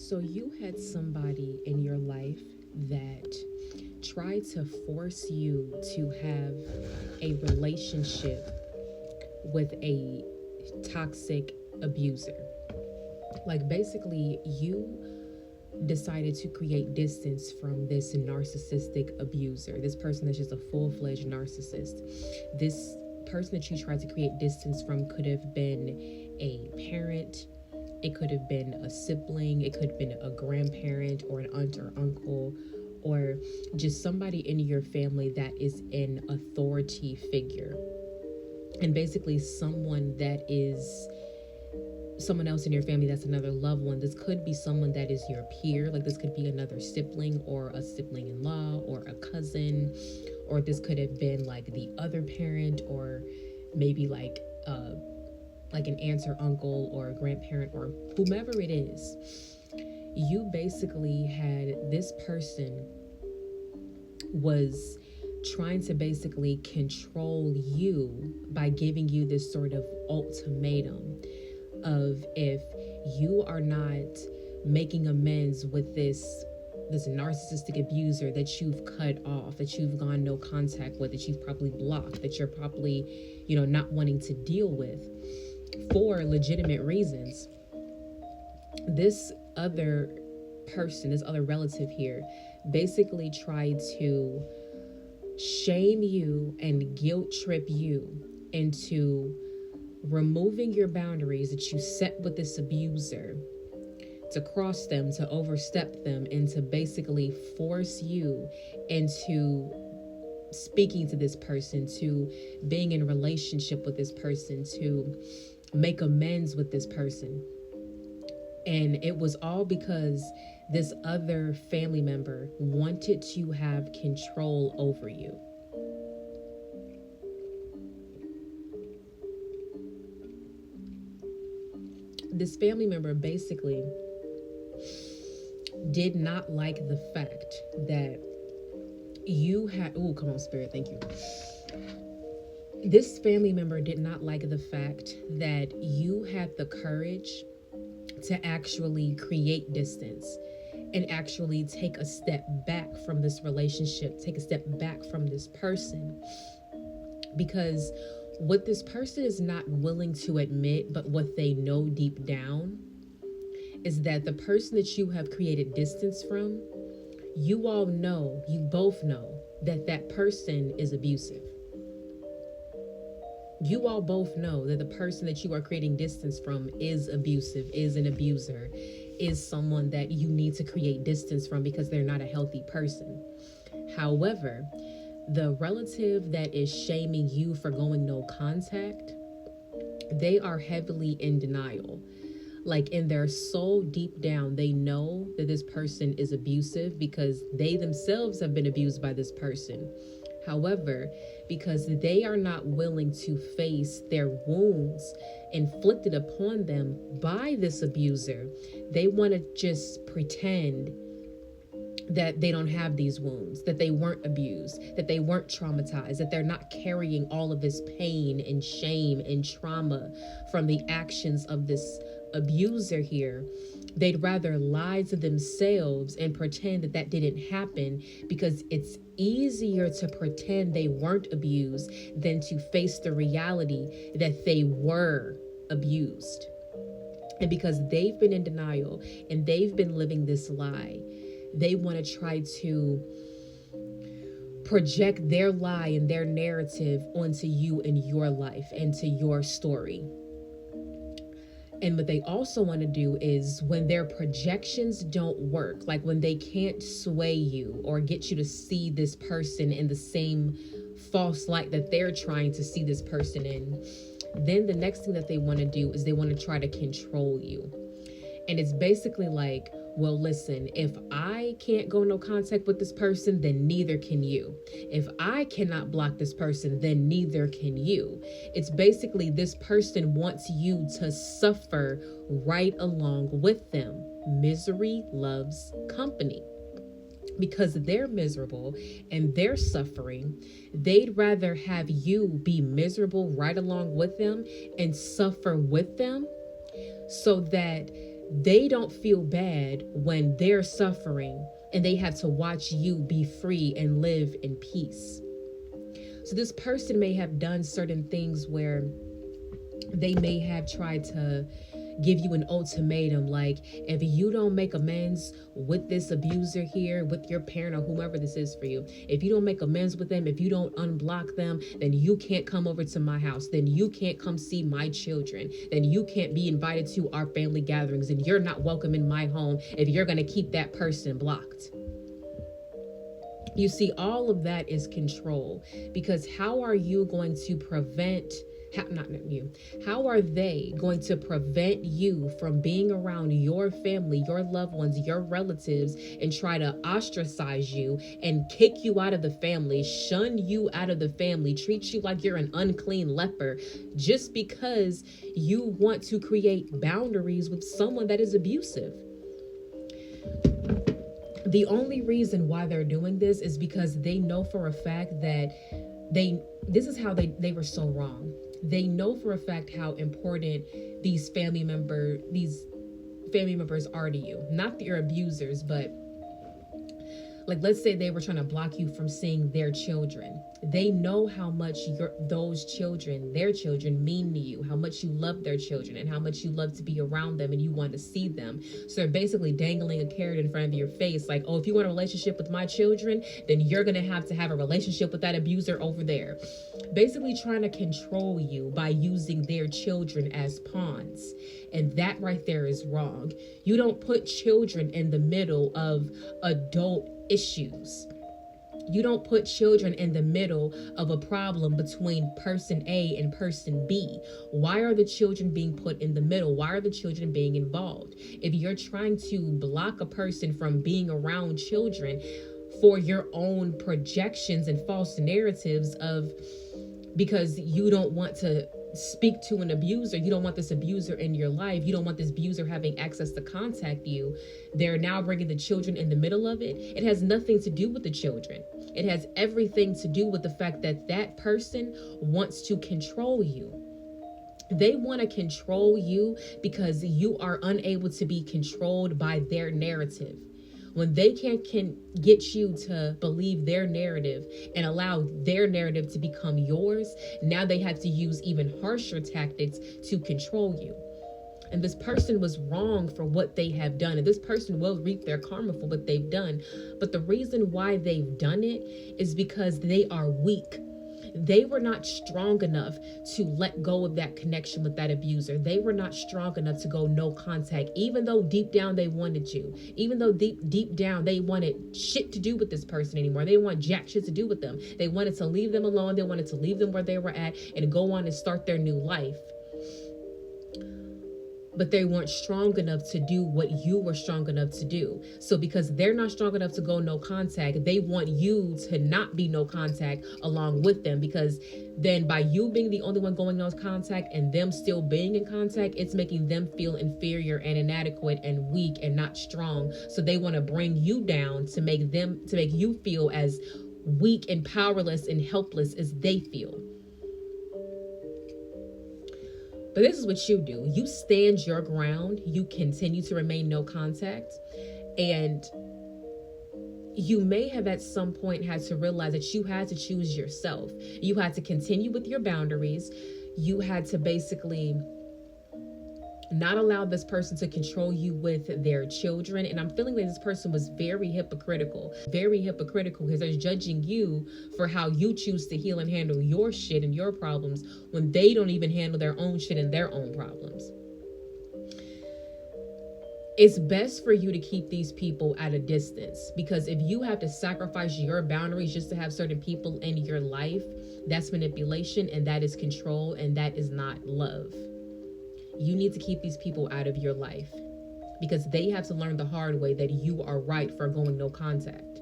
So you had somebody in your life that tried to force you to have a relationship with a toxic abuser. Like basically you decided to create distance from this narcissistic abuser, this person that's just a full-fledged narcissist. This person that you tried to create distance from could have been a parent, it could have been a sibling, it could have been a grandparent or an aunt or uncle, or just somebody in your family that is an authority figure. And basically, someone that is someone else in your family that's another loved one. This could be someone that is your peer, like this could be another sibling or a sibling in law or a cousin, or this could have been like the other parent, or maybe like an aunt or uncle or a grandparent or whomever it is. You basically had this person was trying to basically control you by giving you this sort of ultimatum of, if you are not making amends with this narcissistic abuser that you've cut off, that you've gone no contact with, that you've probably blocked, that you're probably, not wanting to deal with for legitimate reasons, this other person, this other relative here, basically tried to shame you and guilt trip you into removing your boundaries that you set with this abuser, to cross them, to overstep them, and to basically force you into speaking to this person, to being in a relationship with this person, to make amends with this person. And it was all because this other family member wanted to have control over you. This family member basically did not like the fact that you had, oh, come on, Spirit, thank you. This family member did not like the fact that you had the courage to actually create distance and actually take a step back from this relationship, take a step back from this person. Because what this person is not willing to admit, but what they know deep down, is that the person that you have created distance from, you all know, you both know that that person is abusive. You all both know that the person that you are creating distance from is abusive, is an abuser, is someone that you need to create distance from because they're not a healthy person. However, the relative that is shaming you for going no contact, they are heavily in denial. Like in their soul, deep down, they know that this person is abusive because they themselves have been abused by this person. However, because they are not willing to face their wounds inflicted upon them by this abuser, they want to just pretend that they don't have these wounds, that they weren't abused, that they weren't traumatized, that they're not carrying all of this pain and shame and trauma from the actions of this abuser here. They'd rather lie to themselves and pretend that that didn't happen, because it's easier to pretend they weren't abused than to face the reality that they were abused. And because they've been in denial and they've been living this lie, they want to try to project their lie and their narrative onto you and your life and to your story. And what they also want to do is, when their projections don't work, like when they can't sway you or get you to see this person in the same false light that they're trying to see this person in, then the next thing that they want to do is they want to try to control you. And it's basically like, well, listen, if I can't go no contact with this person, then neither can you. If I cannot block this person, then neither can you. It's basically this person wants you to suffer right along with them. Misery loves company. Because they're miserable and they're suffering, they'd rather have you be miserable right along with them and suffer with them, so that They don't feel bad when they're suffering and they have to watch you be free and live in peace. So this person may have done certain things where they may have tried to give you an ultimatum, like, if you don't make amends with this abuser here, with your parent or whomever this is for you, if you don't make amends with them, if you don't unblock them, then you can't come over to my house, then you can't come see my children, then you can't be invited to our family gatherings, and you're not welcome in my home if you're going to keep that person blocked. You see, all of that is control, because how are you going to prevent how are they going to prevent you from being around your family, your loved ones, your relatives, and try to ostracize you and kick you out of the family, shun you out of the family, treat you like you're an unclean leper, just because you want to create boundaries with someone that is abusive? The only reason why they're doing this is because they know for a fact that this is how they were so wrong. They know for a fact how important these family members are to you. Not your abusers, but like, let's say they were trying to block you from seeing their children. They know how much their children mean to you, how much you love their children, and how much you love to be around them and you want to see them. So they're basically dangling a carrot in front of your face, like, oh, if you want a relationship with my children, then you're going to have a relationship with that abuser over there. Basically trying to control you by using their children as pawns. And that right there is wrong. You don't put children in the middle of adult issues. You don't put children in the middle of a problem between person A and person B. Why are the children being put in the middle? Why are the children being involved? If you're trying to block a person from being around children for your own projections and false narratives because you don't want to speak to an abuser, you don't want this abuser in your life, you don't want this abuser having access to contact you, they're now bringing the children in the middle of it. It has nothing to do with the children. It has everything to do with the fact that that person wants to control you. They want to control you because you are unable to be controlled by their narrative. When they can get you to believe their narrative and allow their narrative to become yours, now they have to use even harsher tactics to control you. And this person was wrong for what they have done. And this person will reap their karma for what they've done. But the reason why they've done it is because they are weak. They were not strong enough to let go of that connection with that abuser. They were not strong enough to go no contact, even though deep down they wanted you. Even though deep down they wanted shit to do with this person anymore. They didn't want jack shit to do with them. They wanted to leave them alone. They wanted to leave them where they were at and go on and start their new life. But they weren't strong enough to do what you were strong enough to do. So because they're not strong enough to go no contact, they want you to not be no contact along with them, because then by you being the only one going no contact and them still being in contact, it's making them feel inferior and inadequate and weak and not strong. So they want to bring you down to make you feel as weak and powerless and helpless as they feel. But this is what you do. You stand your ground. You continue to remain no contact. And you may have at some point had to realize that you had to choose yourself. You had to continue with your boundaries. You had to basically not allow this person to control you with their children. And I'm feeling that this person was very hypocritical because they're judging you for how you choose to heal and handle your shit and your problems when they don't even handle their own shit and their own problems. It's best for you to keep these people at a distance, because if you have to sacrifice your boundaries just to have certain people in your life, that's manipulation and that is control and that is not love. You need to keep these people out of your life because they have to learn the hard way that you are right for going no contact.